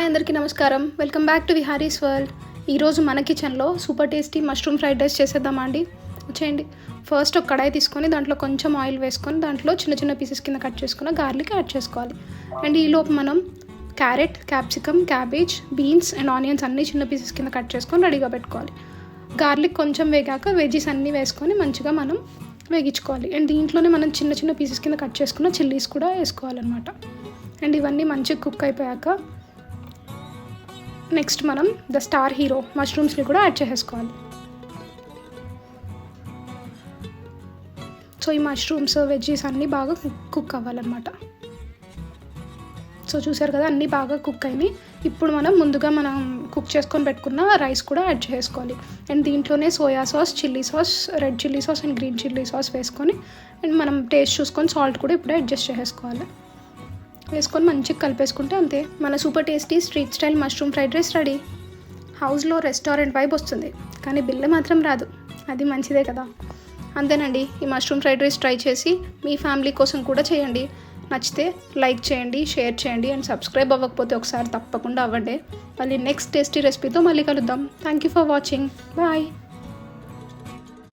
అందరికీ నమస్కారం. Welcome back to Vihari's world. ఈరోజు మన కిచెన్లో super tasty mushroom fried rice చేసేద్దామా అండి. వచ్చేయండి. ఫస్ట్ ఒక కడాయి తీసుకొని దాంట్లో కొంచెం ఆయిల్ వేసుకొని దాంట్లో చిన్న చిన్న పీసెస్ కింద కట్ చేసుకున్న గార్లిక్ యాడ్ చేసుకోవాలి. అండ్ ఈలోపు మనం carrot, capsicum, cabbage, beans and onions అన్నీ చిన్న పీసెస్ కింద కట్ చేసుకొని రెడీగా పెట్టుకోవాలి. గార్లిక్ కొంచెం వేగాక వెజ్జీస్ అన్నీ వేసుకొని మంచిగా మనం వేగించుకోవాలి. అండ్ దీంట్లోనే మనం చిన్న చిన్న పీసెస్ కింద కట్ చేసుకున్న చిల్లీస్ కూడా వేసుకోవాలన్నమాట. అండ్ ఇవన్నీ మంచిగా కుక్ అయిపోయాక నెక్స్ట్ మనం ద స్టార్ హీరో మష్రూమ్స్ని కూడా యాడ్ చేసేసుకోవాలి. సో ఈ మష్రూమ్స్ వెజ్జీస్ అన్నీ బాగా కుక్ అవ్వాలన్నమాట. సో చూసారు కదా, అన్నీ బాగా కుక్ అయినాయి. ఇప్పుడు మనం ముందుగా కుక్ చేసుకొని పెట్టుకున్న రైస్ కూడా యాడ్ చేసుకోవాలి. అండ్ దీంట్లోనే soya sauce, chilli sauce, red chilli sauce and green chilli sauce వేసుకొని అండ్ మనం టేస్ట్ చూసుకొని సాల్ట్ కూడా ఇప్పుడే అడ్జస్ట్ చేసుకోవాలి. వేసుకొని మంచిగా కలిపేసుకుంటే అంతే, మన super tasty street style mushroom fried rice ready. హౌస్లో రెస్టారెంట్ వైబ్ వస్తుంది, కానీ బిల్లు మాత్రం రాదు. అది మంచిదే కదా. అంతేనండి, ఈ మష్రూమ్ ఫ్రైడ్ రైస్ ట్రై చేసి మీ ఫ్యామిలీ కోసం కూడా చేయండి. నచ్చితే లైక్ చేయండి, షేర్ చేయండి అండ్ సబ్స్క్రైబ్ అవ్వకపోతే ఒకసారి తప్పకుండా అవ్వండి. మళ్ళీ నెక్స్ట్ టేస్టీ రెసిపీతో మళ్ళీ కలుద్దాం. Thank you for watching. Bye.